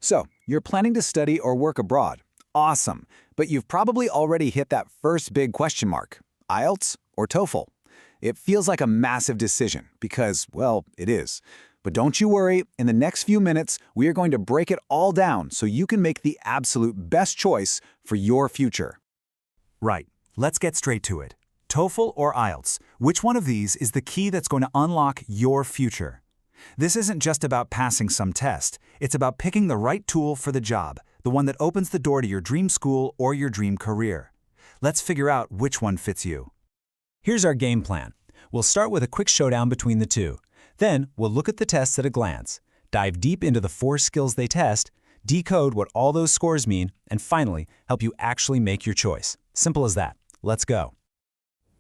So, you're planning to study or work abroad. Awesome. But you've probably already hit that first big question mark. IELTS or TOEFL? It feels like a massive decision because, well, it is. But don't you worry, in the next few minutes, we are going to break it all down so you can make the absolute best choice for your future. Right. Let's get straight to it. TOEFL or IELTS? Which one of these is the key that's going to unlock your future? This isn't just about passing some test. It's about picking the right tool for the job, the one that opens the door to your dream school or your dream career. Let's figure out which one fits you. Here's our game plan. We'll start with a quick showdown between the two. Then, we'll look at the tests at a glance, dive deep into the 4 skills they test, decode what all those scores mean, and finally, help you actually make your choice. Simple as that. Let's go.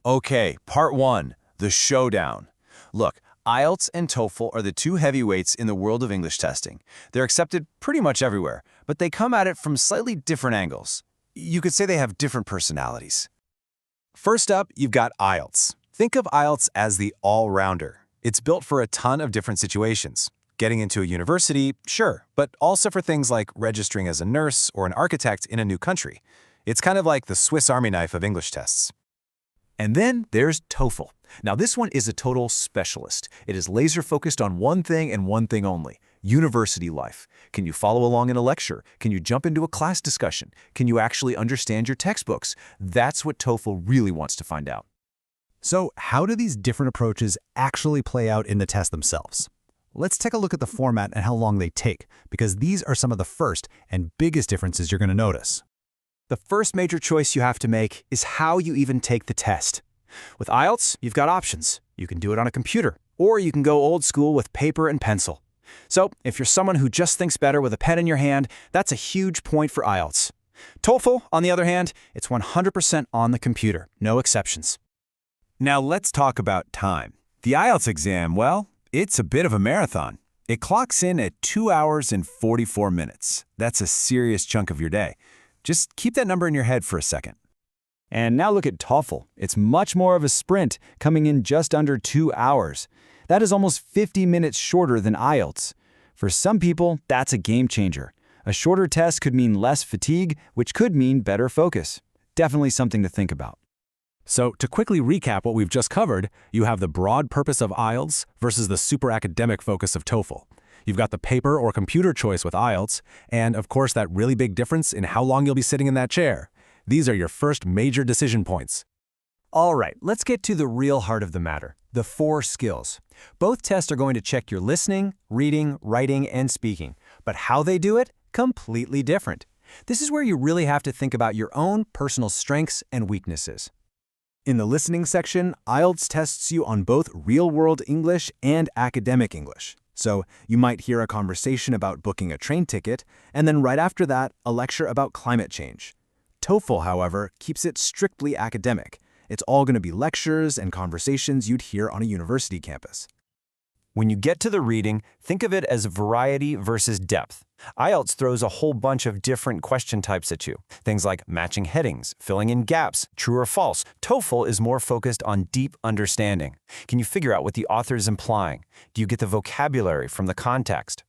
Okay, part 1, the showdown. Look, IELTS and TOEFL are the 2 heavyweights in the world of English testing. They're accepted pretty much everywhere, but they come at it from slightly different angles. You could say they have different personalities. First up, you've got IELTS. Think of IELTS as the all-rounder. It's built for a ton of different situations. Getting into a university, sure, but also for things like registering as a nurse or an architect in a new country. It's kind of like the Swiss Army knife of English tests. And then there's TOEFL. Now this one is a total specialist. It is laser-focused on one thing and one thing only: university life. Can you follow along in a lecture? Can you jump into a class discussion? Can you actually understand your textbooks? That's what TOEFL really wants to find out. So how do these different approaches actually play out in the test themselves? Let's take a look at the format and how long they take, because these are some of the first and biggest differences you're going to notice. The first major choice you have to make is how you even take the test. With IELTS, you've got options. You can do it on a computer, or you can go old school with paper and pencil. So, if you're someone who just thinks better with a pen in your hand, that's a huge point for IELTS. TOEFL, on the other hand, it's 100% on the computer, no exceptions. Now let's talk about time. The IELTS exam, well, it's a bit of a marathon. It clocks in at 2 hours and 44 minutes. That's a serious chunk of your day. Just keep that number in your head for a second. And now look at TOEFL. It's much more of a sprint, coming in just under 2 hours. That is almost 50 minutes shorter than IELTS. For some people, that's a game changer. A shorter test could mean less fatigue, which could mean better focus. Definitely something to think about. So to quickly recap what we've just covered, you have the broad purpose of IELTS versus the super academic focus of TOEFL. You've got the paper or computer choice with IELTS, and of course that really big difference in how long you'll be sitting in that chair. These are your first major decision points. All right, let's get to the real heart of the matter, the 4 skills. Both tests are going to check your listening, reading, writing, and speaking, but how they do it, completely different. This is where you really have to think about your own personal strengths and weaknesses. In the listening section, IELTS tests you on both real-world English and academic English. So you might hear a conversation about booking a train ticket, and then right after that, a lecture about climate change. TOEFL, however, keeps it strictly academic. It's all going to be lectures and conversations you'd hear on a university campus. When you get to the reading, think of it as variety versus depth. IELTS throws a whole bunch of different question types at you. Things like matching headings, filling in gaps, true or false. TOEFL is more focused on deep understanding. Can you figure out what the author is implying? Do you get the vocabulary from the context?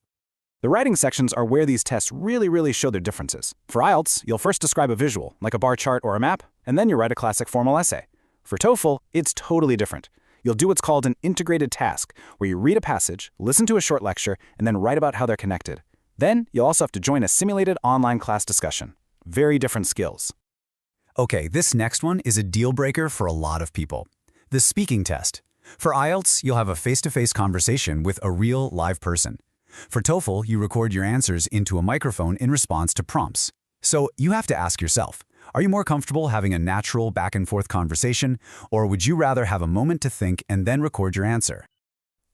The writing sections are where these tests really show their differences. For IELTS, you'll first describe a visual, like a bar chart or a map, and then you write a classic formal essay. For TOEFL, it's totally different. You'll do what's called an integrated task, where you read a passage, listen to a short lecture, and then write about how they're connected. Then, you'll also have to join a simulated online class discussion. Very different skills. Okay, this next one is a deal breaker for a lot of people. The speaking test. For IELTS, you'll have a face-to-face conversation with a real live person. For TOEFL, you record your answers into a microphone in response to prompts. So you have to ask yourself, are you more comfortable having a natural back-and-forth conversation, or would you rather have a moment to think and then record your answer?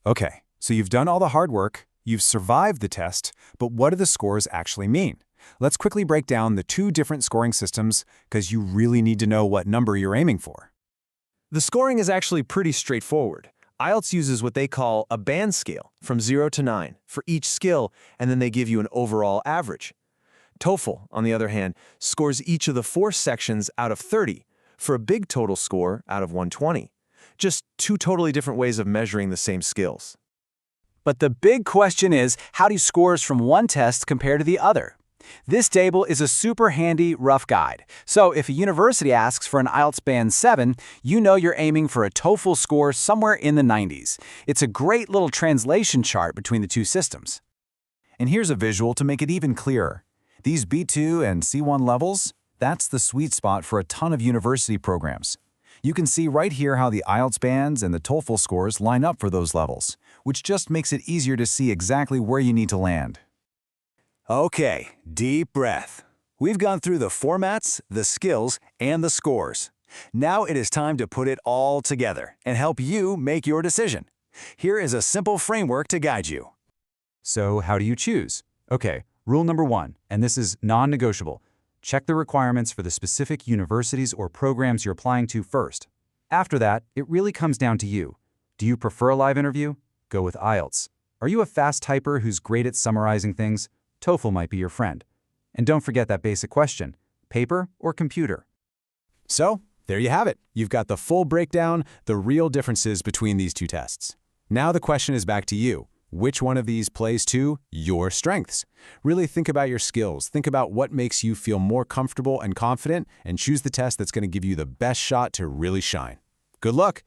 Okay, so you've done all the hard work, you've survived the test, but what do the scores actually mean? Let's quickly break down the 2 different scoring systems because you really need to know what number you're aiming for. The scoring is actually pretty straightforward. IELTS uses what they call a band scale from 0 to 9 for each skill, and then they give you an overall average. TOEFL, on the other hand, scores each of the 4 sections out of 30 for a big total score out of 120. Just 2 totally different ways of measuring the same skills. But the big question is, how do scores from one test compare to the other? This table is a super handy, rough guide. So if a university asks for an IELTS band 7, you know you're aiming for a TOEFL score somewhere in the 90s. It's a great little translation chart between the two systems. And here's a visual to make it even clearer. These B2 and C1 levels, that's the sweet spot for a ton of university programs. You can see right here how the IELTS bands and the TOEFL scores line up for those levels, which just makes it easier to see exactly where you need to land. Okay, deep breath. We've gone through the formats, the skills, and the scores. Now it is time to put it all together and help you make your decision. Here is a simple framework to guide you. So how do you choose? Okay, rule number 1, and this is non-negotiable. Check the requirements for the specific universities or programs you're applying to first. After that, it really comes down to you. Do you prefer a live interview? Go with IELTS. Are you a fast typer who's great at summarizing things? TOEFL might be your friend. And don't forget that basic question, paper or computer? So, there you have it. You've got the full breakdown, the real differences between these two tests. Now the question is back to you. Which one of these plays to your strengths? Really think about your skills. Think about what makes you feel more comfortable and confident, and choose the test that's going to give you the best shot to really shine. Good luck!